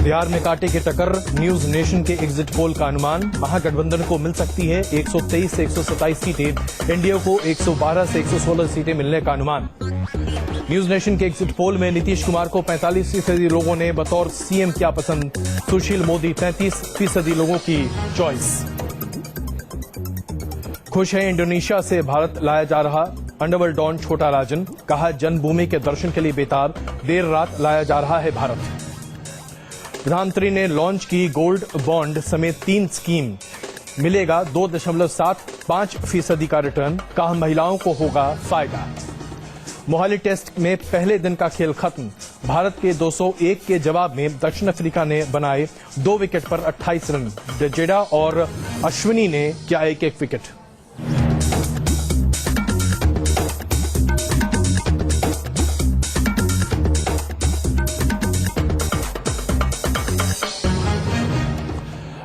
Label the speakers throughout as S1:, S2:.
S1: बिहार में कांटे की टक्कर, न्यूज नेशन के एग्जिट पोल का अनुमान। महागठबंधन को मिल सकती है 123 से 127 सीटें, एनडीए को 112 से 116 सीटें मिलने का अनुमान। न्यूज नेशन के एग्जिट पोल में नीतीश कुमार को 45% लोगों ने बतौर सीएम किया पसंद, सुशील मोदी 33% लोगों की चॉइस। खुश है इंडोनेशिया से भारत लाया जा रहा अंडरवर्ल्ड डॉन छोटा राजन, कहा जन्मभूमि के दर्शन के लिए बेताब, देर रात लाया जा रहा है भारत। प्रधानमंत्री ने लॉन्च की गोल्ड बॉन्ड समेत 3 स्कीम, मिलेगा 2.75% का रिटर्न, कहा महिलाओं को होगा फायदा। मोहाली टेस्ट में पहले दिन का खेल खत्म, भारत के 201 के जवाब में दक्षिण अफ्रीका ने बनाए 2 विकेट पर 28 रन, जडेजा और अश्विनी ने किया एक विकेट।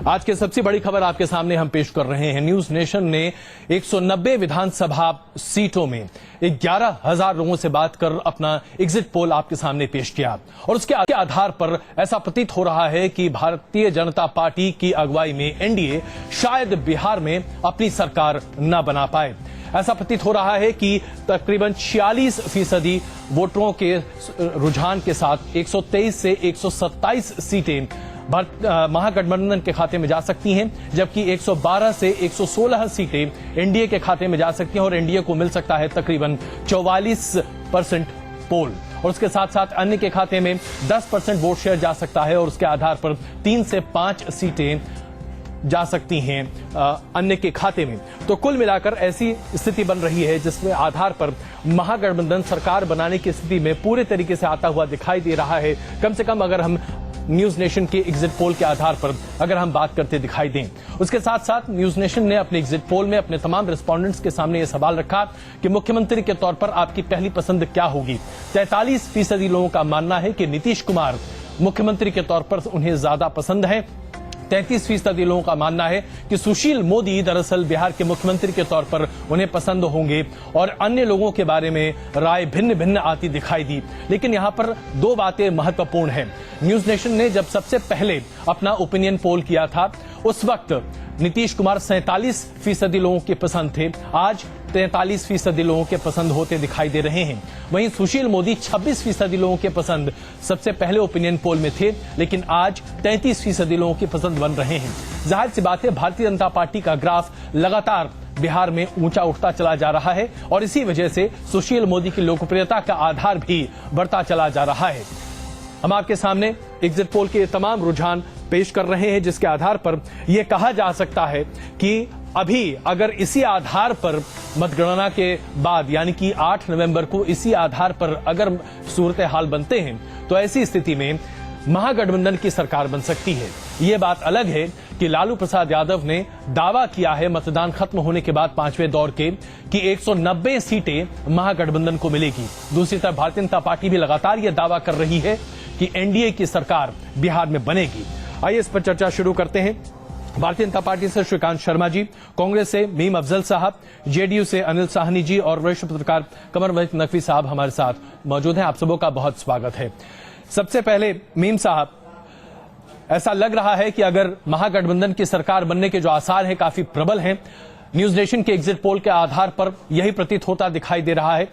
S1: आज की सबसे बड़ी खबर आपके सामने हम पेश कर रहे हैं। न्यूज नेशन ने 190 विधानसभा सीटों में 11,000 लोगों से बात कर अपना एग्जिट पोल आपके सामने पेश किया और उसके आधार पर ऐसा प्रतीत हो रहा है कि भारतीय जनता पार्टी की अगुवाई में एनडीए शायद बिहार में अपनी सरकार न बना पाए। ऐसा प्रतीत हो रहा है कि तकरीबन 46% वोटरों के रुझान के साथ 123 से 127 सीटें महागठबंधन के खाते में जा सकती हैं, जबकि 112 से 116 सीटें एनडीए के खाते में जा सकती हैं और एनडीए को मिल सकता है तकरीबन 44% पोल और उसके साथ साथ अन्य के खाते में 10% वोट शेयर जा सकता है और उसके आधार पर 3 से 5 सीटें जा सकती हैं अन्य के खाते में। तो कुल मिलाकर ऐसी स्थिति बन रही है जिसमें आधार पर महागठबंधन सरकार बनाने की स्थिति में पूरे तरीके से आता हुआ दिखाई दे रहा है। कम से कम अगर हम न्यूज नेशन के एग्जिट पोल के आधार पर अगर हम बात करते दिखाई दें। उसके साथ साथ न्यूज नेशन ने अपने एग्जिट पोल में अपने तमाम रिस्पोंडेंट्स के सामने यह सवाल रखा कि मुख्यमंत्री के तौर पर आपकी पहली पसंद क्या होगी। 43% लोगों का मानना है कि नीतीश कुमार मुख्यमंत्री के तौर पर उन्हें ज्यादा पसंद है। 33% लोगों का मानना है कि सुशील मोदी दरअसल बिहार के मुख्यमंत्री के तौर पर उन्हें पसंद होंगे और अन्य लोगों के बारे में राय भिन्न भिन्न आती दिखाई दी। लेकिन यहां पर 2 बातें महत्वपूर्ण हैं। न्यूज नेशन ने जब सबसे पहले अपना ओपिनियन पोल किया था उस वक्त नीतीश कुमार 47% लोगों के पसंद थे, आज 43% लोगों के पसंद होते दिखाई दे रहे हैं। वहीं सुशील मोदी 26% लोगों के पसंद सबसे पहले ओपिनियन पोल में थे, लेकिन आज 33% लोगों के पसंद बन रहे हैं। जाहिर सी बात है भारतीय जनता पार्टी का ग्राफ लगातार बिहार में ऊंचा उठता चला जा रहा है और इसी वजह से सुशील मोदी की लोकप्रियता का आधार भी बढ़ता चला जा रहा है। हम आपके सामने एग्जिट पोल के तमाम रुझान पेश कर रहे हैं जिसके आधार पर यह कहा जा सकता है कि अभी अगर इसी आधार पर मतगणना के बाद यानी कि 8 नवंबर को इसी आधार पर अगर सूरत हाल बनते हैं तो ऐसी स्थिति में महागठबंधन की सरकार बन सकती है। ये बात अलग है कि लालू प्रसाद यादव ने दावा किया है मतदान खत्म होने के बाद 5वें दौर के कि 190 सीटें महागठबंधन को मिलेगी। दूसरी तरफ भारतीय जनता पार्टी भी लगातार यह दावा कर रही है कि एनडीए की सरकार बिहार में बनेगी। आइए इस पर चर्चा शुरू करते हैं। भारतीय जनता पार्टी से श्रीकांत शर्मा जी, कांग्रेस से मीम अफजल साहब, जेडीयू से अनिल साहनी जी और वरिष्ठ पत्रकार कमरवंश नकवी साहब हमारे साथ मौजूद हैं। आप सबों का बहुत स्वागत है। सबसे पहले मीम साहब, ऐसा लग रहा है कि अगर महागठबंधन की सरकार बनने के जो आसार हैं काफी प्रबल हैं, न्यूज नेशन के एग्जिट पोल के आधार पर यही प्रतीत होता दिखाई दे रहा है,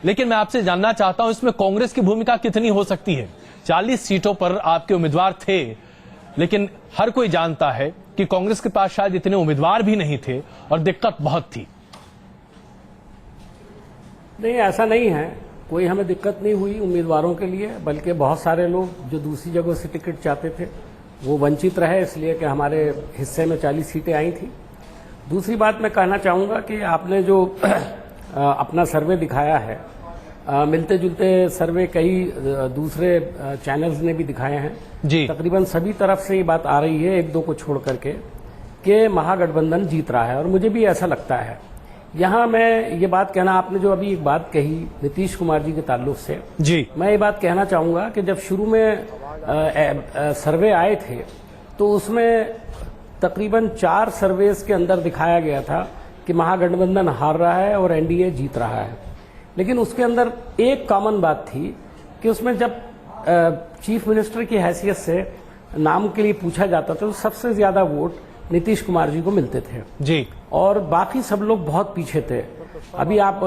S1: लेकिन मैं आपसे जानना चाहता हूं इसमें कांग्रेस की भूमिका कितनी हो सकती है। 40 सीटों पर आपके उम्मीदवार थे, लेकिन हर कोई जानता है कि कांग्रेस के पास शायद इतने उम्मीदवार भी नहीं थे और दिक्कत बहुत थी।
S2: नहीं, ऐसा नहीं है, कोई हमें दिक्कत नहीं हुई उम्मीदवारों के लिए, बल्कि बहुत सारे लोग जो दूसरी जगहों से टिकट चाहते थे वो वंचित रहे, इसलिए कि हमारे हिस्से में 40 सीटें आई थी। दूसरी बात मैं कहना चाहूँगा कि आपने जो अपना सर्वे दिखाया है, मिलते जुलते सर्वे कई दूसरे चैनल्स ने भी दिखाए हैं
S1: जी।
S2: तकरीबन सभी तरफ से ये बात आ रही है, 1-2 को छोड़ करके, कि महागठबंधन जीत रहा है और मुझे भी ऐसा लगता है। यहाँ मैं ये बात कहना, आपने जो अभी एक बात कही नीतीश कुमार जी के ताल्लुक से
S1: जी,
S2: मैं ये बात कहना चाहूँगा कि जब शुरू में सर्वे आए थे तो उसमें तकरीबन 4 सर्वेस के अंदर दिखाया गया था कि महागठबंधन हार रहा है और एनडीए जीत रहा है, लेकिन उसके अंदर एक कॉमन बात थी कि उसमें जब चीफ मिनिस्टर की हैसियत से नाम के लिए पूछा जाता था तो सबसे ज्यादा वोट नीतीश कुमार जी को मिलते थे
S1: जी।
S2: और बाकी सब लोग बहुत पीछे थे। अभी आप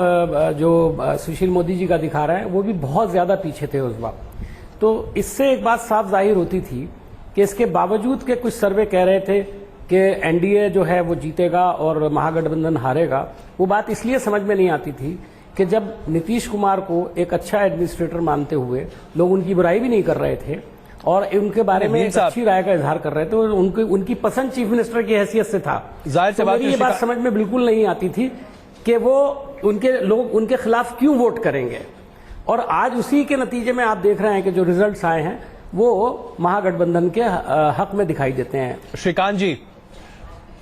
S2: जो सुशील मोदी जी का दिखा रहे हैं वो भी बहुत ज्यादा पीछे थे उस वक्त। तो इससे एक बात साफ जाहिर होती थी कि इसके बावजूद के कुछ सर्वे कह रहे थे कि एनडीए जो है वो जीतेगा और महागठबंधन हारेगा। वो बात इसलिए समझ में नहीं आती थी कि जब नीतीश कुमार को एक अच्छा एडमिनिस्ट्रेटर मानते हुए लोग उनकी बुराई भी नहीं कर रहे थे और उनके बारे में एक अच्छी राय का इजहार कर रहे थे और उनकी पसंद चीफ मिनिस्टर की हैसियत से था।
S1: जाहिर सी बात
S2: ये बात समझ में बिल्कुल नहीं आती थी कि वो लोग उनके खिलाफ क्यों वोट करेंगे। और आज उसी के नतीजे में आप देख रहे हैं कि जो रिजल्ट्स आए हैं वो महागठबंधन के हक में दिखाई देते हैं।
S1: श्रीकांत जी,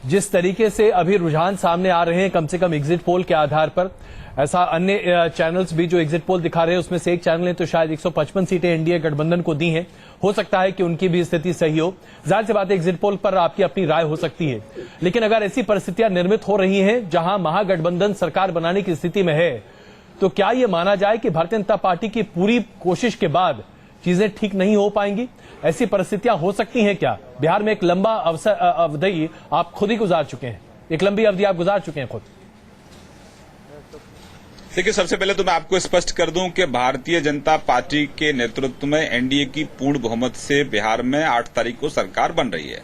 S1: जिस तरीके से अभी रुझान सामने आ रहे हैं कम से कम एग्जिट पोल के आधार पर, ऐसा अन्य चैनल्स भी जो एग्जिट पोल दिखा रहे हैं उसमें से एक चैनल ने तो शायद 155 सीटें एनडीए गठबंधन को दी हैं। हो सकता है कि उनकी भी स्थिति सही हो। जाहिर सी बात है एग्जिट पोल पर आपकी अपनी राय हो सकती है, लेकिन अगर ऐसी परिस्थितियां निर्मित हो रही हैं जहां महागठबंधन सरकार बनाने की स्थिति में है, तो क्या यह माना जाए कि भारतीय जनता पार्टी की पूरी कोशिश के बाद चीजें ठीक नहीं हो पाएंगी? ऐसी परिस्थितियां हो सकती हैं क्या? बिहार में एक लंबा अवधि आप खुद ही गुजार चुके हैं, एक लंबी अवधि आप गुजार चुके हैं खुद।
S3: देखिए, सबसे पहले तो मैं आपको स्पष्ट कर दूं कि भारतीय जनता पार्टी के नेतृत्व में एनडीए की पूर्ण बहुमत से बिहार में 8 तारीख को सरकार बन रही है,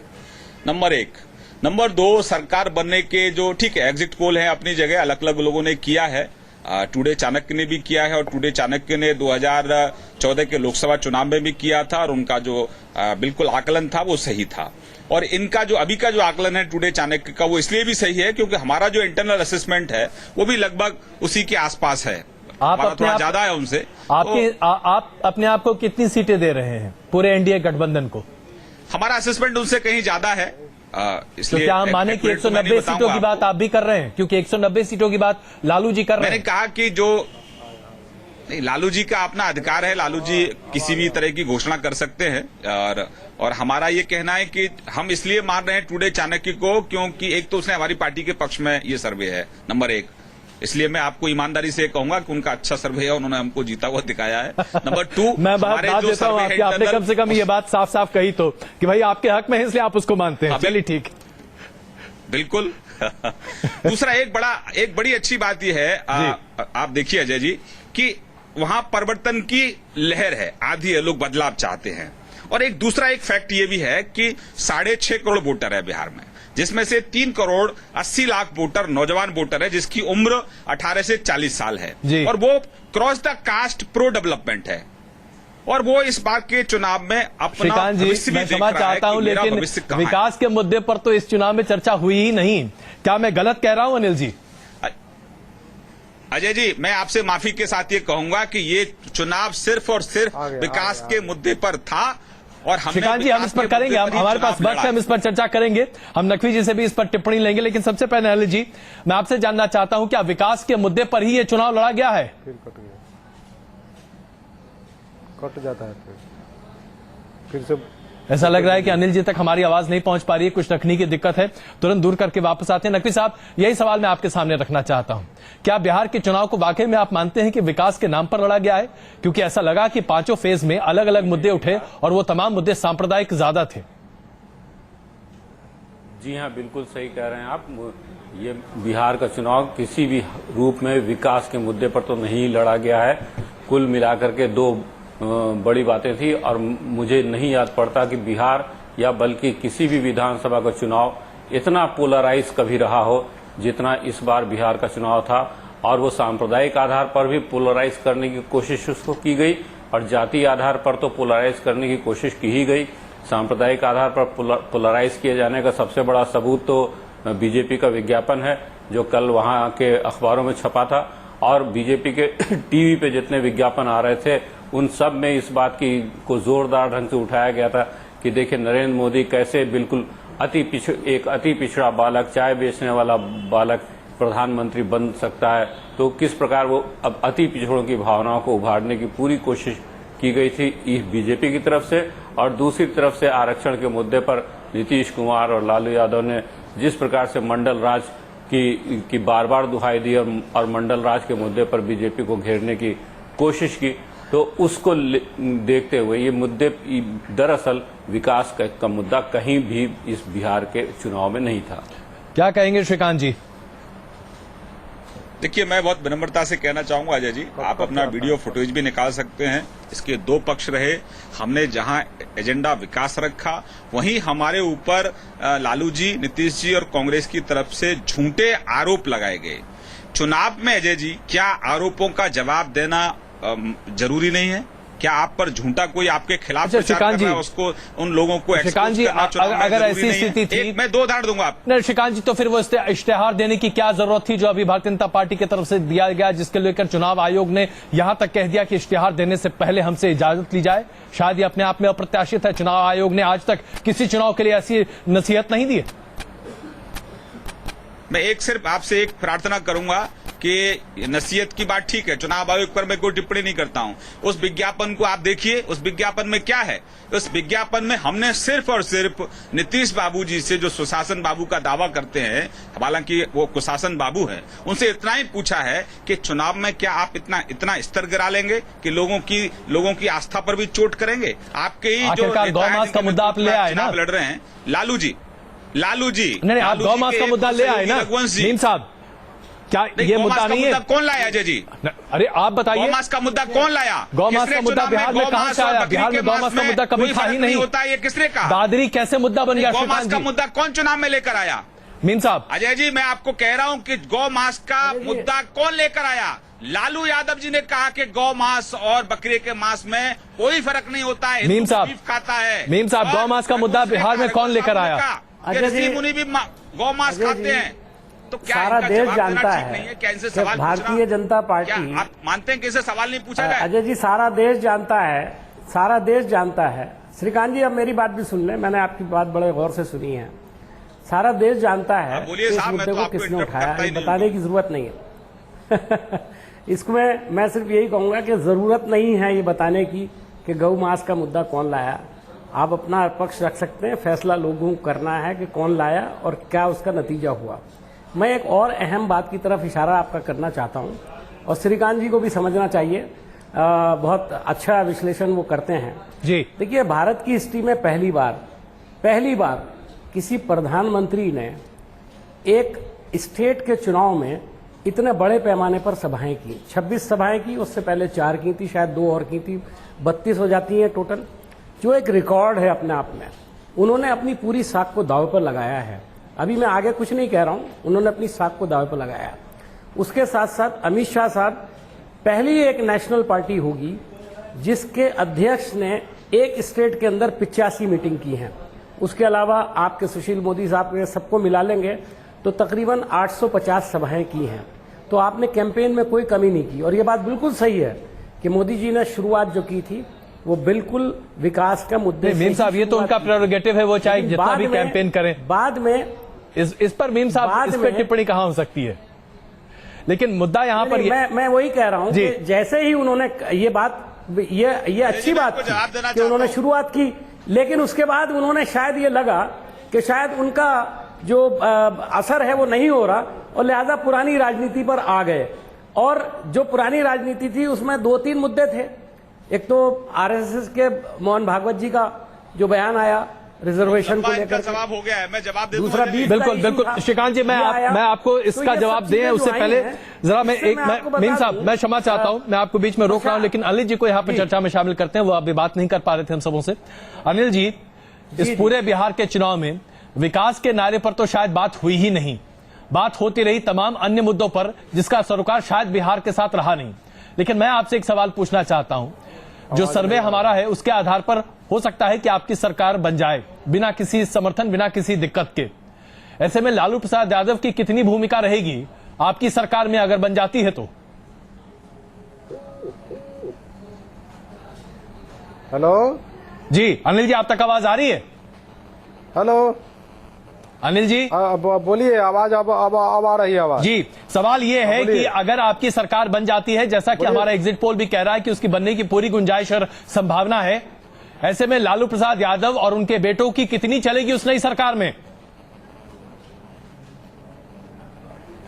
S3: नंबर 1। नंबर 2, सरकार बनने के जो ठीक है एग्जिट पोल है अपनी जगह अलग अलग लोगों ने किया है। टुडे चाणक्य ने भी किया है और टुडे चाणक्य ने 2014 के लोकसभा चुनाव में भी किया था और उनका जो बिल्कुल आकलन था वो सही था। और इनका जो अभी का जो आकलन है टुडे चाणक्य का वो इसलिए भी सही है क्योंकि हमारा जो इंटरनल असेसमेंट है वो भी लगभग उसी के आसपास है।
S1: आप
S3: थोड़ा ज्यादा है उनसे।
S1: आप अपने आप को कितनी सीटें दे रहे हैं पूरे एनडीए गठबंधन को?
S3: हमारा असेसमेंट उनसे कहीं ज्यादा है।
S1: तो क्या हम माने कि 190 सीटों की बात आप भी कर रहे हैं? क्योंकि 190 सीटों की बात लालू जी कर रहे हैं।
S3: मैंने कहा कि जो नहीं, लालू जी का अपना अधिकार है, लालू जी किसी भी तरह की घोषणा कर सकते हैं और हमारा ये कहना है कि हम इसलिए मान रहे हैं टुडे चाणक्य को क्योंकि एक तो उसने हमारी पार्टी के पक्ष में ये सर्वे है, नंबर 1। इसलिए मैं आपको ईमानदारी से कहूंगा कि उनका अच्छा सर्वे है, उन्होंने हमको जीता हुआ दिखाया है। नंबर 2,
S1: मैं बात देता हूं आपकी, आपने कम से कम ये बात साफ साफ कही तो कि भाई आपके हक में है इसलिए आप उसको मानते हैं। चलिए ठीक,
S3: बिल्कुल। दूसरा एक बड़ी अच्छी बात यह है, आप देखिए अजय जी कि वहां परिवर्तन की लहर है, आधी है, लोग बदलाव चाहते हैं। और एक फैक्ट ये भी है कि 6.5 करोड़ वोटर है बिहार में, जिसमें से 3 करोड़ 80 लाख वोटर नौजवान वोटर है जिसकी उम्र 18 से 40 साल है और वो cross the cast pro development है और वो इस बार के चुनाव में अपना भविष्य भी देख रहा है। मैं
S1: चाहता हूं लेकिन विकास के मुद्दे पर तो इस चुनाव में चर्चा हुई ही नहीं। क्या मैं गलत कह रहा हूं अनिल जी?
S3: अजय जी, मैं आपसे माफी के साथ ये कहूंगा कि ये चुनाव सिर्फ और सिर्फ विकास के मुद्दे पर था और
S1: श्रीकांत जी हम इस पर करेंगे, हमारे पास वक्त है, हम इस पर चर्चा करेंगे, हम नकवी जी से भी इस पर टिप्पणी लेंगे। लेकिन सबसे पहले अनिल जी मैं आपसे जानना चाहता हूं क्या विकास के मुद्दे पर ही ये चुनाव लड़ा गया है?
S4: कट जाता है फिर से।
S1: ऐसा लग रहा है कि अनिल जी तक हमारी आवाज नहीं पहुंच पा रही है, कुछ तकनीकी दिक्कत है, तुरंत दूर करके वापस आते हैं। नकवी साहब, यही सवाल मैं आपके सामने रखना चाहता हूं, क्या बिहार के चुनाव को वाकई में आप मानते हैं कि विकास के नाम पर लड़ा गया है? क्योंकि ऐसा लगा कि 5 फेज में अलग अलग मुद्दे उठे और वो तमाम मुद्दे सांप्रदायिक ज्यादा थे।
S5: जी हाँ, बिल्कुल सही कह रहे हैं आप। ये बिहार का चुनाव किसी भी रूप में विकास के मुद्दे पर तो नहीं लड़ा गया है। कुल मिलाकर के 2 बड़ी बातें थी और मुझे नहीं याद पड़ता कि बिहार या बल्कि किसी भी विधानसभा का चुनाव इतना पोलराइज कभी रहा हो जितना इस बार बिहार का चुनाव था। और वो सांप्रदायिक आधार पर भी पोलराइज करने की कोशिश उसको की गई और जातीय आधार पर तो पोलराइज करने की कोशिश की ही गई। सांप्रदायिक आधार पर पोलराइज किए जाने का सबसे बड़ा सबूत तो बीजेपी का विज्ञापन है जो कल वहां के अखबारों में छपा था और बीजेपी के टीवी पे जितने विज्ञापन आ रहे थे उन सब में इस बात को जोरदार ढंग से उठाया गया था कि देखिए नरेंद्र मोदी कैसे बिल्कुल एक अति पिछड़ा बालक, चाय बेचने वाला बालक प्रधानमंत्री बन सकता है। तो किस प्रकार वो अब अति पिछड़ों की भावनाओं को उभारने की पूरी कोशिश की गई थी इस बीजेपी की तरफ से। और दूसरी तरफ से आरक्षण के मुद्दे पर नीतीश कुमार और लालू यादव ने जिस प्रकार से मंडल राज की बार बार दुहाई दी और मंडल राज के मुद्दे पर बीजेपी को घेरने की कोशिश की, तो उसको देखते हुए ये मुद्दे दरअसल विकास का मुद्दा कहीं भी इस बिहार के चुनाव में नहीं था।
S1: क्या कहेंगे श्रीकांत जी?
S3: देखिए, मैं बहुत विनम्रता से कहना चाहूंगा अजय जी, आप अपना वीडियो फुटेज भी निकाल सकते हैं। इसके दो पक्ष रहे। हमने जहां एजेंडा विकास रखा, वहीं हमारे ऊपर लालू जी, नीतीश जी और कांग्रेस की तरफ से झूठे आरोप लगाए गए। चुनाव में अजय जी, क्या आरोपों का जवाब देना जरूरी नहीं है? क्या आप पर झूठा कोई आपके खिलाफ प्रचार कर रहा है, उसको उन लोगों को
S1: श्रीकांत जी, अगर ऐसी स्थिति थी,
S3: मैं दो उदाहरण दूंगा आप।
S1: नहीं श्रीकांत जी, तो फिर वो इश्तेहार देने की क्या जरूरत थी जो अभी भारतीय जनता पार्टी की तरफ से दिया गया, जिसके लेकर चुनाव आयोग ने यहां तक कह दिया कि इश्तेहार देने से पहले हमसे इजाजत ली जाए? शायद ये अपने आप में अप्रत्याशित है। चुनाव आयोग ने आज तक किसी चुनाव के लिए ऐसी नसीहत नहीं दी है।
S3: मैं सिर्फ आपसे एक प्रार्थना करूंगा कि नसीहत की बात ठीक है, चुनाव आयोग पर मैं कोई टिप्पणी नहीं करता हूं। उस विज्ञापन को आप देखिए, उस विज्ञापन में क्या है? उस विज्ञापन में हमने सिर्फ और सिर्फ नीतीश बाबू जी से, जो सुशासन बाबू का दावा करते हैं, हालांकि वो कुशासन बाबू हैं, उनसे इतना ही पूछा है कि चुनाव में क्या आप इतना स्तर गिरा लेंगे कि लोगों की आस्था पर भी चोट करेंगे? आपके ही जो
S1: गौ-मास का मुद्दा आप ले आए ना,
S3: लड़ रहे हैं लालू जी,
S1: नहीं, आप गौ-मास का मुद्दा ले आए ना मीम साहब, क्या ये मुद्दा नहीं है?
S3: कौन लाया अजय जी?
S1: अरे आप बताइए,
S3: गौमास का मुद्दा कौन लाया?
S1: गौमास का मुद्दा बिहार में कहां से आया? बिहार में गौमास का मुद्दा कभी था ही नहीं
S3: होता। ये किसने कहा?
S1: दादरी कैसे मुद्दा बन गया?
S3: गौमास का मुद्दा कौन चुनाव में लेकर आया?
S1: मीम साहब,
S3: अजय जी, मैं आपको कह रहा हूं कि गौमास का मुद्दा कौन लेकर आया? लालू यादव जी ने कहा कि गौ मांस और बकरे के मांस में कोई फर्क नहीं होता है,
S1: मीम साहब
S3: खाता है।
S1: मीम साहब, गौ मांस का मुद्दा बिहार में कौन लेकर आया?
S3: ऋषि मुनि भी गौ मांस खाते हैं। तो क्या
S2: सारा देश जानता है
S3: कि
S2: भारतीय जनता पार्टी,
S3: आप मानते हैं कि इसे सवाल नहीं पूछा जाए?
S2: अजय जी, सारा देश जानता है, सारा देश जानता है। श्रीकांत जी, अब मेरी बात भी सुन लें, मैंने आपकी बात बड़े गौर से सुनी है। सारा देश जानता है कि इस मुद्दे को किसने उठाया, बताने की जरूरत नहीं है। इसमें मैं सिर्फ यही कहूंगा कि जरूरत नहीं है ये बताने की कि गौ मांस का मुद्दा कौन लाया। आप अपना पक्ष रख सकते हैं, फैसला लोगों को करना है कि कौन लाया और क्या उसका नतीजा हुआ। मैं एक और अहम बात की तरफ इशारा आपका करना चाहता हूं, और श्रीकांत जी को भी समझना चाहिए, बहुत अच्छा विश्लेषण वो करते हैं
S1: जी।
S2: देखिए, भारत की हिस्ट्री में पहली बार किसी प्रधानमंत्री ने एक स्टेट के चुनाव में इतने बड़े पैमाने पर सभाएं की। 26 सभाएं की, उससे पहले 4 की थी, शायद 2 और की थी, 32 हो जाती हैं टोटल, जो एक रिकॉर्ड है अपने आप में। उन्होंने अपनी पूरी साख को दांव पर लगाया है। अभी मैं आगे कुछ नहीं कह रहा हूं, उन्होंने अपनी साख को दांव पर लगाया है। उसके साथ साथ अमित शाह साहब पहली एक नेशनल पार्टी होगी जिसके अध्यक्ष ने एक स्टेट के अंदर 85 मीटिंग की है। उसके अलावा आपके सुशील मोदी साहब ने सबको मिला लेंगे तो तकरीबन 850 सभाएं की हैं। तो आपने कैंपेन में कोई कमी नहीं की, और ये बात बिल्कुल सही है कि मोदी जी ने शुरुआत जो की थी वो बिल्कुल विकास का मुद्दे।
S1: मीम साहब, ये तो उनका प्रेरोगेटिव है, वो चाहे जितना भी कैंपेन करें।
S2: बाद में
S1: इस पर मीम साहब, इस पर टिप्पणी कहां हो सकती है? लेकिन मुद्दा यहां पर
S2: मैं वही कह रहा हूं कि जैसे ही उन्होंने ये बात, ये अच्छी बात थी कि उन्होंने शुरुआत की, लेकिन उसके बाद उन्होंने शायद ये लगा कि शायद उनका जो असर है वो नहीं हो रहा, और लिहाजा पुरानी राजनीति पर आ गए। और जो पुरानी राजनीति थी उसमें 2-3 मुद्दे थे। एक तो आरएसएस के मोहन भागवत जी का जो बयान आया रिजर्वेशन को लेकर,
S3: जवाब हो गया है, मैं जवाब दे
S2: दूसरा
S1: बिल्कुल श्रीकांत जी, मैं आपको इसका जवाब दें उससे पहले जरा मीम साहब, मैं क्षमा चाहता हूं, मैं आपको बीच में रोक रहा हूं, लेकिन अनिल जी को यहाँ पे चर्चा में शामिल करते हैं। वो अभी बात नहीं कर पा रहे थे हम सबों से। अनिल जी, इस पूरे बिहार के चुनाव में विकास के नारे पर तो शायद बात हुई ही नहीं, बात होती रही तमाम अन्य मुद्दों पर जिसका सरोकार शायद बिहार के साथ रहा नहीं। लेकिन मैं आपसे एक सवाल पूछना चाहता हूं, जो सर्वे हमारा है उसके आधार पर हो सकता है कि आपकी सरकार बन जाए बिना किसी समर्थन, बिना किसी दिक्कत के। ऐसे में लालू प्रसाद यादव की कितनी भूमिका रहेगी आपकी सरकार में अगर बन जाती है तो?
S4: हेलो
S1: जी अनिल जी, आप तक आवाज आ रही है?
S4: हेलो
S1: अनिल जी
S4: बोलिए, आवाज अब आ रही है आवाज।
S1: जी, सवाल ये है कि अगर आपकी सरकार बन जाती है, जैसा कि हमारा एग्जिट पोल भी कह रहा है कि उसकी बनने की पूरी गुंजाइश और संभावना है, ऐसे में लालू प्रसाद यादव और उनके बेटों की कितनी चलेगी उस नई सरकार में?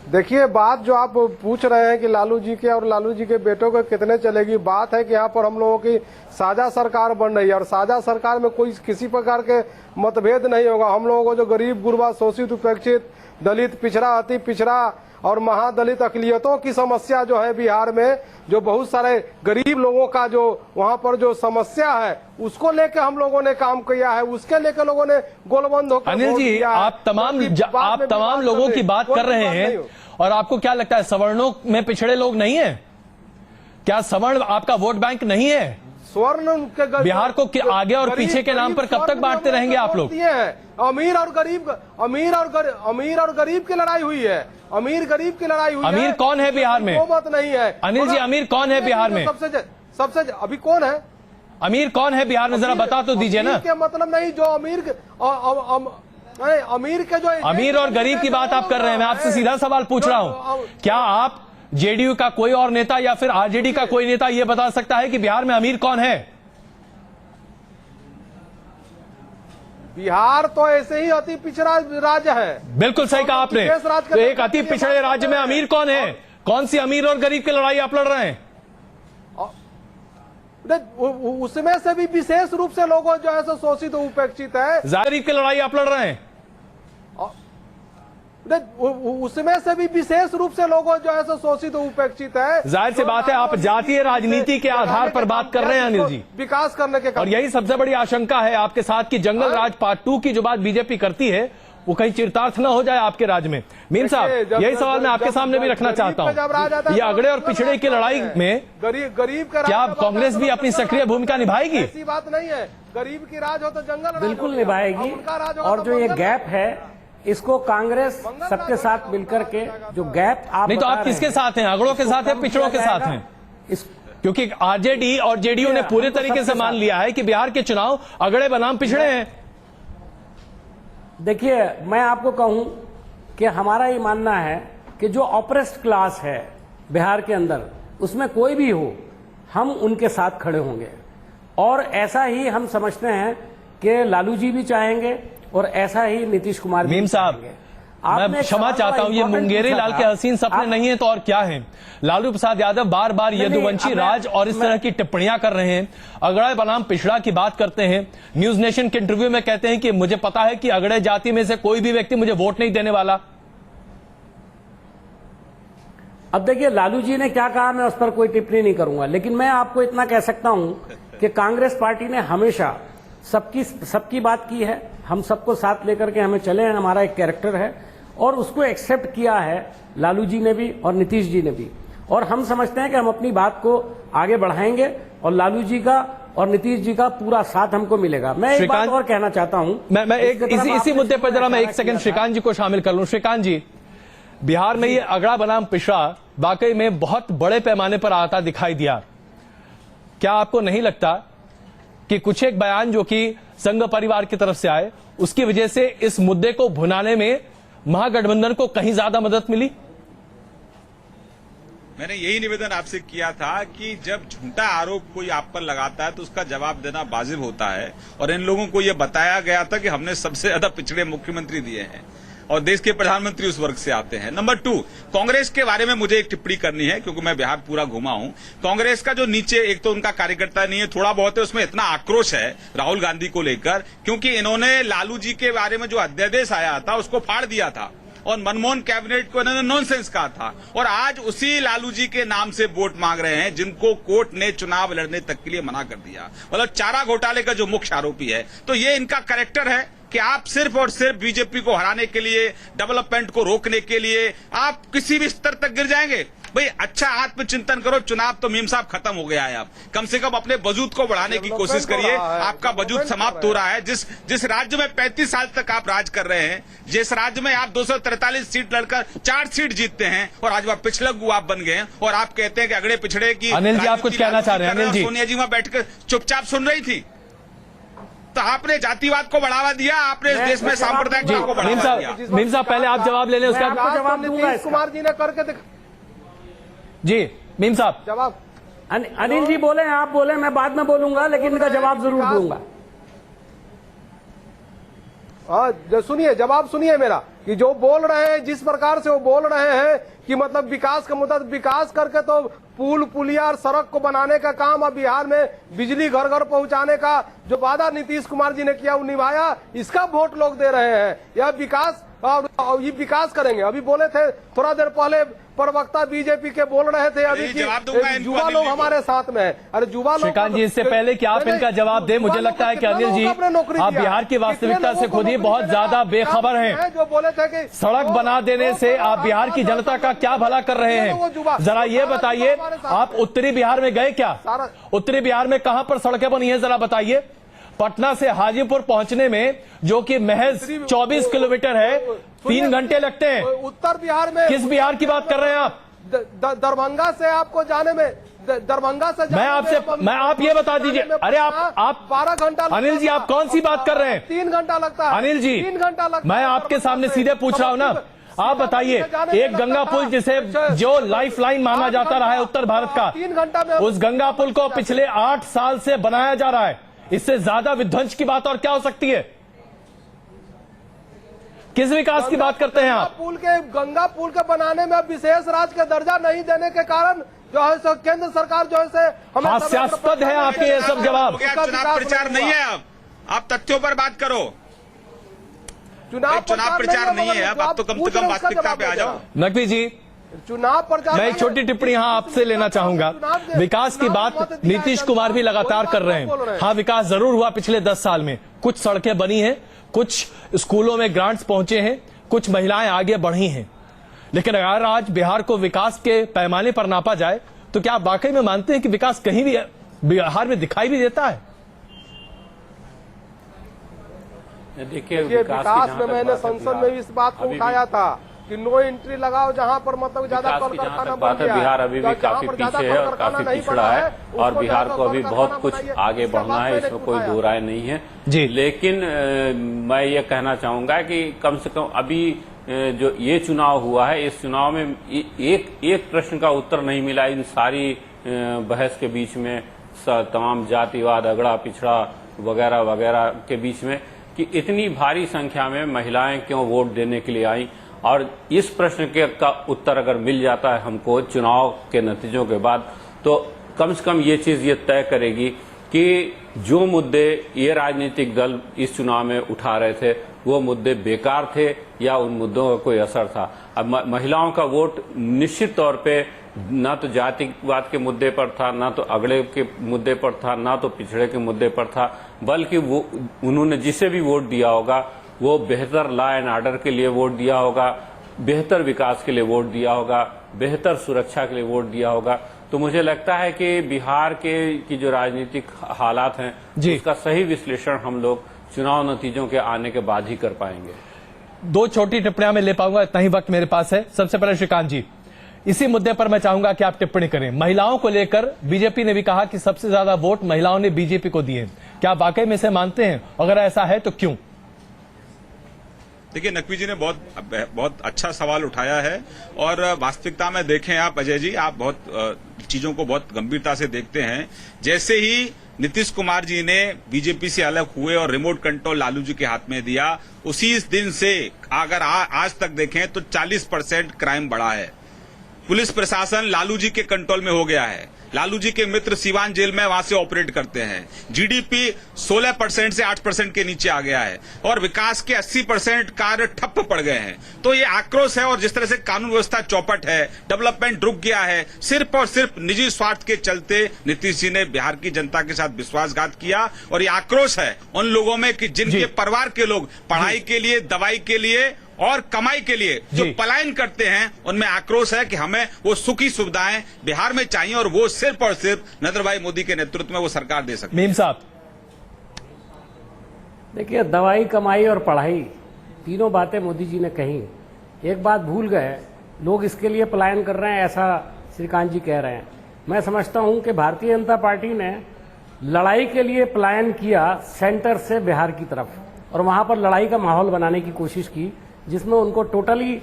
S4: देखिए, बात जो आप पूछ रहे हैं कि लालू जी के और लालू जी के बेटों को कितने चलेगी, बात है कि यहाँ पर हम लोगों की साझा सरकार बन रही है और साझा सरकार में कोई किसी प्रकार के मतभेद नहीं होगा। हम लोगों को जो गरीब गुरबा, शोषित, उपेक्षित, दलित, पिछड़ा, अति पिछड़ा और महादलित अकलियतों की समस्या जो है बिहार में, जो बहुत सारे गरीब लोगों का जो वहां पर जो समस्या है, उसको लेके हम लोगों ने काम किया है, उसके लेके लोगों ने गोलबंद होकर
S1: अनिल
S4: वोट
S1: जी,
S4: दिया है।
S1: आप तमाम लोगों की बात कर रहे हैं और आपको क्या लगता है सवर्णों में पिछड़े लोग नहीं है क्या? सवर्ण आपका वोट बैंक नहीं है?
S4: स्वर्ण के
S1: बिहार को आगे और पीछे के नाम पर कब तक बांटते रहेंगे आप लोग?
S4: अमीर और गरीब की लड़ाई हुई है। अमीर गरीब की लड़ाई हुई है।
S1: अमीर कौन है बिहार में?
S4: वो बात नहीं है
S1: अनिल जी, अमीर कौन है बिहार में?
S4: सबसे अभी कौन है
S1: अमीर? कौन है बिहार में? जरा बता तो दीजिए ना।
S4: के मतलब नहीं, जो अमीर के जो
S1: अमीर और गरीब की बात आप कर रहे हैं। मैं आपसे सीधा सवाल पूछ रहा हूं, क्या आप जेडीयू का कोई और नेता या फिर आरजेडी का कोई नेता यह बता सकता है कि बिहार में अमीर कौन है?
S4: बिहार तो ऐसे ही अति पिछड़ा राज्य है।
S1: बिल्कुल सही कहा आपने। तो एक अति पिछड़े राज्य में अमीर कौन है? कौन सी अमीर और गरीब की लड़ाई आप लड़ रहे हैं?
S4: उसमें से भी विशेष रूप से लोगों जो है सो शोषित उपेक्षित है।
S1: गरीब की लड़ाई आप लड़ रहे हैं?
S4: उसमें से भी विशेष रूप से लोगों जो है सो शोषित उपेक्षित है।
S1: जाहिर सी बात है, आप जातीय राजनीति के आधार पर बात कर रहे हैं अनिल जी,
S4: विकास करने के।
S1: और यही सबसे बड़ी आशंका है आपके साथ कि जंगल राज पार्ट 2 की जो बात बीजेपी करती है वो कहीं चरितार्थ न हो जाए आपके राज्य में। मीम साहब, यही सवाल मैं आपके सामने भी रखना चाहता हूं। ये अगड़े और पिछड़े की लड़ाई में
S4: गरीब का
S1: क्या कांग्रेस भी अपनी सक्रिय भूमिका निभाएगी?
S4: ऐसी बात नहीं है। गरीब की राज हो तो जंगल
S2: बिल्कुल निभाएगी। और जो ये गैप है, इसको कांग्रेस सबके साथ मिलकर के जो गैप आप
S1: नहीं तो आप किसके साथ हैं? अगड़ों के साथ हैं, पिछड़ों के साथ हैं? क्योंकि आरजेडी और जेडीयू ने पूरे तरीके से मान लिया है कि बिहार के चुनाव अगड़े बनाम पिछड़े हैं।
S2: देखिए, मैं आपको कहूं कि हमारा ये मानना है कि जो ऑप्रेस्ड क्लास है बिहार के अंदर, उसमें कोई भी हो, हम उनके साथ खड़े होंगे। और ऐसा ही हम समझते हैं कि लालू जी भी चाहेंगे और ऐसा ही नीतीश कुमार भी।
S1: मीम साहब, मैं क्षमा चाहता हूं, ये मुंगेरी लाल के हसीन सपने नहीं है तो और क्या है? लालू प्रसाद यादव बार बार यदुवंशी राज और इस तरह की टिप्पणियां कर रहे हैं, अगड़े बनाम पिछड़ा की बात करते हैं। न्यूज नेशन के इंटरव्यू में कहते हैं कि मुझे पता है कि अगड़े जाति में से कोई भी व्यक्ति मुझे वोट नहीं देने वाला।
S2: अब देखिए, लालू जी ने क्या कहा, मैं उस पर कोई टिप्पणी नहीं करूंगा, लेकिन मैं आपको इतना कह सकता हूं कि कांग्रेस पार्टी ने हमेशा सबकी बात की है। हम सबको साथ लेकर के हमें चले हैं, हमारा एक कैरेक्टर है और उसको एक्सेप्ट किया है लालू जी ने भी और नीतीश जी ने भी। और हम समझते हैं कि हम अपनी बात को आगे बढ़ाएंगे और लालू जी का और नीतीश जी का पूरा साथ हमको मिलेगा। मैं एक बात और कहना चाहता हूं,
S1: मैं एक इसी मुद्दे पर जरा मैं एक सेकंड श्रीकांत जी को शामिल कर लूं। श्रीकांत जी, बिहार में ये अगड़ा बनाम पिछड़ा वाकई में बहुत बड़े पैमाने पर आता दिखाई दिया। क्या आपको नहीं लगता कि कुछ एक बयान जो कि संघ परिवार की तरफ से आए, उसकी वजह से इस मुद्दे को भुनाने में महागठबंधन को कहीं ज्यादा मदद मिली?
S3: मैंने यही निवेदन आपसे किया था कि जब झूठा आरोप कोई आप पर लगाता है तो उसका जवाब देना वाजिब होता है, और इन लोगों को यह बताया गया था कि हमने सबसे ज्यादा पिछड़े मुख्यमंत्री दिए हैं और देश के प्रधानमंत्री उस वर्ग से आते हैं। नंबर 2, कांग्रेस के बारे में मुझे एक टिप्पणी करनी है क्योंकि मैं बिहार पूरा घुमा हूं। कांग्रेस का जो नीचे एक तो उनका कार्यकर्ता नहीं है, थोड़ा बहुत है, उसमें इतना आक्रोश है राहुल गांधी को लेकर, क्योंकि इन्होंने लालू जी के बारे में जो अध्यादेश आया था उसको फाड़ दिया था और मनमोहन कैबिनेट को इन्होंने नॉनसेंस कहा था, और आज उसी लालू जी के नाम से वोट मांग रहे हैं जिनको कोर्ट ने चुनाव लड़ने तक के लिए मना कर दिया। मतलब चारा घोटाले का जो मुख्य आरोपी है, तो ये इनका कैरेक्टर है कि आप सिर्फ और सिर्फ बीजेपी को हराने के लिए, डेवलपमेंट को रोकने के लिए आप किसी भी स्तर तक गिर जाएंगे। भाई अच्छा आत्मचिंतन करो, चुनाव तो मीम साहब खत्म हो गया है, आप कम से कम अपने वजूद को बढ़ाने की कोशिश करिए। आपका वजूद समाप्त हो रहा है। जिस राज्य में 35 साल तक आप राज कर रहे हैं, जिस राज्य में आप 243 सीट लड़कर 4 सीट जीतते हैं और आज वह पिछड़ा आप बन गए हैं, और आप कहते हैं कि अगड़े पिछड़े की।
S1: अनिल जी, आप कुछ कहना चाह रहे हैं? अनिल जी,
S3: सोनिया जी वहां बैठकर चुपचाप सुन रही थी, तो आपने जातिवाद को बढ़ावा दिया, आपने इस देश में सांप्रदायिकता को बढ़ावा दिया।
S1: मीम साहब पहले आप जवाब ले लें, उसका
S2: जवाब दूंगा।
S4: नीतीश कुमार जी ने करके दिखा।
S1: जी मीम साहब
S4: जवाब।
S2: अनिल जी बोले, आप बोले, मैं बाद में बोलूंगा, लेकिन इनका जवाब जरूर दूंगा।
S4: सुनिए, जवाब सुनिए मेरा। कि जो बोल रहे हैं, जिस प्रकार से वो बोल रहे हैं कि मतलब विकास का मुद्दा, विकास करके तो पुल पुलिया और सड़क को बनाने का काम, अब बिहार में बिजली घर घर पहुंचाने का जो वादा नीतीश कुमार जी ने किया वो निभाया, इसका वोट लोग दे रहे हैं। यह विकास और ये विकास करेंगे। अभी बोले थे थोड़ा देर पहले प्रवक्ता बीजेपी के बोल रहे थे अभी कि युवा लोग हमारे साथ में है। अरे युवा लोग,
S1: श्रीकांत जी, इससे पहले कि आप इनका जवाब दें, मुझे लगता है कि अनिल जी आप बिहार की वास्तविकता से खुद ही बहुत ज्यादा बेखबर हैं।
S4: जो बोले थे कि
S1: सड़क बना देने से आप बिहार की जनता का क्या भला कर रहे हैं, जरा ये बताइए। आप उत्तरी बिहार में गए क्या? उत्तरी बिहार में कहां पर सड़कें बनी है, जरा बताइए। पटना से हाजीपुर पहुंचने में, जो कि महज 24 किलोमीटर है, 3 घंटे लगते हैं।
S4: उत्तर बिहार में
S1: किस बिहार की बात कर रहे हैं आप?
S4: दरभंगा से आपको जाने में, दरभंगा से
S1: आप ये बता दीजिए। अरे आप
S4: 12 घंटा।
S1: अनिल जी, आप कौन सी बात कर रहे हैं?
S4: 3 घंटा लगता है
S1: अनिल जी,
S4: 3 घंटा लगता है।
S1: मैं आपके सामने सीधे पूछ रहा हूं ना, आप बताइए। एक गंगा पुल जिसे जो लाइफ लाइन माना जाता रहा है उत्तर भारत का,
S4: 3 घंटा में
S1: उस गंगा पुल को पिछले 8 साल से बनाया जा रहा है। इससे ज्यादा विध्वंस की बात और क्या हो सकती है? किस विकास की बात करते हैं आप?
S4: गंगा पुल के बनाने में विशेष राज्य का दर्जा नहीं देने के कारण जो है सो केंद्र सरकार जो है हमें
S1: हास्यास्पद है आपके ये सब जवाब।
S3: चुनाव प्रचार नहीं है, आप तत्यों पर बात करो। चुनाव प्रचार नहीं है, आप तो कम से कम वास्तविकता पे आ जाओ।
S4: नकवी जी, चुनाव प्रचार।
S1: मैं एक छोटी टिप्पणी यहां आपसे लेना चाहूंगा। विकास की बात नीतीश कुमार भी लगातार कर रहे हैं। हाँ, विकास जरूर हुआ पिछले 10 साल में। कुछ सड़कें बनी हैं, कुछ स्कूलों में ग्रांट्स पहुंचे हैं, कुछ महिलाएं आगे बढ़ी हैं। लेकिन अगर आज बिहार को विकास के पैमाने पर नापा जाए तो क्या आप वाकई में मानते हैं कि विकास कहीं भी बिहार में दिखाई भी देता है?
S5: देखिए,
S4: विकास में मैंने संसद में इस बात को उठाया था कि नो एंट्री लगाओ जहां पर मतलब ज्यादा कल कारखाना बन गया है।
S5: बिहार अभी भी काफी पीछे है और काफी पिछड़ा है, और बिहार को अभी बहुत कुछ आगे बढ़ना है, इसमें कोई दो राय नहीं है
S1: जी।
S5: लेकिन मैं ये कहना चाहूंगा कि कम से कम अभी जो ये चुनाव हुआ है, इस चुनाव में एक प्रश्न का उत्तर नहीं मिला इन सारी बहस के बीच में, तमाम जातिवाद, अगड़ा पिछड़ा वगैरह वगैरह के बीच में, कि इतनी भारी संख्या में महिलाएं क्यों वोट देने के लिए आई। और इस प्रश्न का उत्तर अगर मिल जाता है हमको चुनाव के नतीजों के बाद, तो कम से कम ये चीज ये तय करेगी कि जो मुद्दे ये राजनीतिक दल इस चुनाव में उठा रहे थे वो मुद्दे बेकार थे या उन मुद्दों का कोई असर था। अब महिलाओं का वोट निश्चित तौर पे ना तो जातिवाद के मुद्दे पर था, ना तो अगड़े के मुद्दे पर था, ना तो पिछड़े के मुद्दे पर था, बल्कि वो उन्होंने जिसे भी वोट दिया होगा वो बेहतर लॉ एंड ऑर्डर के लिए वोट दिया होगा, बेहतर विकास के लिए वोट दिया होगा, बेहतर सुरक्षा के लिए वोट दिया होगा। तो मुझे लगता है कि बिहार की जो राजनीतिक हालात हैं उसका सही विश्लेषण हम लोग चुनाव नतीजों के आने के बाद ही कर पाएंगे।
S1: 2 छोटी टिप्पणियां मैं ले पाऊंगा, इतना ही वक्त मेरे पास है। सबसे पहले श्रीकांत जी, इसी मुद्दे पर मैं चाहूंगा कि आप टिप्पणी करें। महिलाओं को लेकर बीजेपी ने भी कहा कि सबसे ज्यादा वोट महिलाओं ने बीजेपी को दिए। क्या आप वाकई में इसे मानते हैं? अगर ऐसा है तो क्यों?
S3: देखिए, नकवी जी ने बहुत अच्छा सवाल उठाया है, और वास्तविकता में देखें आप अजय जी, आप बहुत चीजों को बहुत गंभीरता से देखते हैं। जैसे ही नीतीश कुमार जी ने बीजेपी से अलग हुए और रिमोट कंट्रोल लालू जी के हाथ में दिया, उसी दिन से अगर आज तक देखें तो 40% क्राइम बढ़ा है। पुलिस प्रशासन लालू जी के कंट्रोल में हो गया है। लालू जी के मित्र सीवान जेल में वहां से ऑपरेट करते हैं। जीडीपी 16% से 8% के नीचे आ गया है, और विकास के 80% कार्य ठप्प पड़ गए हैं। तो ये आक्रोश है, और जिस तरह से कानून व्यवस्था चौपट है, डेवलपमेंट रुक गया है, सिर्फ और सिर्फ निजी स्वार्थ के चलते नीतीश जी ने बिहार की जनता के साथ विश्वासघात किया। और ये आक्रोश है उन लोगों में कि जिनके परिवार के लोग पढ़ाई के लिए, दवाई के लिए और कमाई के लिए जो पलायन करते हैं, उनमें आक्रोश है कि हमें वो सुखी सुविधाएं बिहार में चाहिए, और वो सिर्फ और सिर्फ नरेंद्र भाई मोदी के नेतृत्व में वो सरकार दे सकती है।
S1: मीम साहब,
S2: देखिए, दवाई, कमाई और पढ़ाई, तीनों बातें मोदी जी ने कही। एक बात भूल गए, लोग इसके लिए पलायन कर रहे हैं ऐसा श्रीकांत जी कह रहे हैं। मैं समझता हूं कि भारतीय जनता पार्टी ने लड़ाई के लिए पलायन किया सेंटर से बिहार की तरफ, और वहां पर लड़ाई का माहौल बनाने की कोशिश की, जिसमें उनको टोटली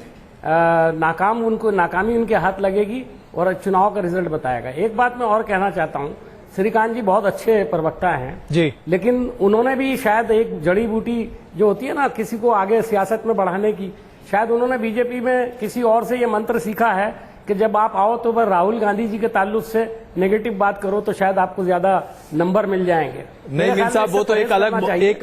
S2: नाकामी उनके हाथ लगेगी और चुनाव का रिजल्ट बताएगा। एक बात मैं और कहना चाहता हूं, श्रीकांत जी बहुत अच्छे प्रवक्ता हैं
S1: जी, लेकिन
S2: उन्होंने भी शायद एक जड़ी बूटी जो होती है ना किसी को आगे सियासत में बढ़ाने की, शायद उन्होंने बीजेपी में किसी और से ये मंत्र सीखा है कि जब आप आओ तो वह राहुल गांधी जी के ताल्लुक से नेगेटिव बात करो तो शायद आपको ज्यादा नंबर मिल जाएंगे।
S1: नहीं मीर साहब, वो तो एक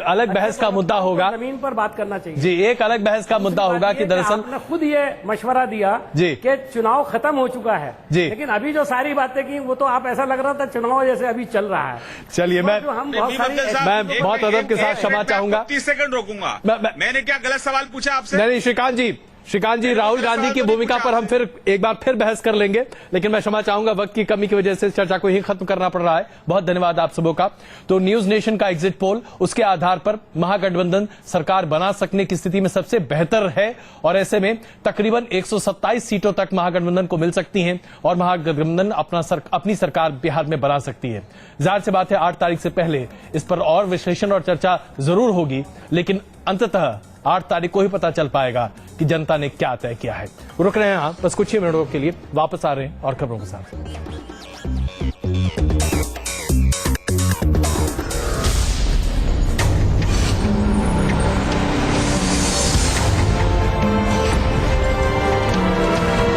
S1: अलग बहस का मुद्दा होगा।
S2: जमीन पर बात करना चाहिए
S1: जी, एक अलग बहस का मुद्दा होगा कि दरअसल
S2: आपने खुद ये मशवरा दिया
S1: जी
S2: कि चुनाव खत्म हो चुका है
S1: जी,
S2: लेकिन अभी जो सारी बातें की वो तो आप ऐसा लग रहा था चुनाव जैसे अभी चल रहा है।
S1: चलिए मैं बहुत अदब के साथ क्षमा चाहूंगा,
S3: 30 सेकंड रोकूंगा। मैंने क्या गलत सवाल पूछा आपसे?
S1: नहीं श्रीकांत जी, राहुल गांधी की भूमिका पर हम एक बार बहस कर लेंगे, लेकिन मैं क्षमा चाहूंगा वक्त की कमी की वजह से चर्चा को ही खत्म करना पड़ रहा है। बहुत धन्यवाद आप सबों का। तो न्यूज नेशन का एग्जिट पोल, उसके आधार पर महागठबंधन सरकार बना सकने की स्थिति में सबसे बेहतर है और ऐसे में तकरीबन 127 सीटों तक महागठबंधन को मिल सकती हैं और महागठबंधन अपनी सरकार बिहार में बना सकती है। जाहिर सी बात है 8 तारीख से पहले इस पर और विश्लेषण और चर्चा जरूर होगी, लेकिन अंततः 8 तारीख को ही पता चल पाएगा कि जनता ने क्या तय किया है। रुक रहे हैं यहाँ बस कुछ ही मिनटों के लिए, वापस आ रहे हैं और खबरों के साथ।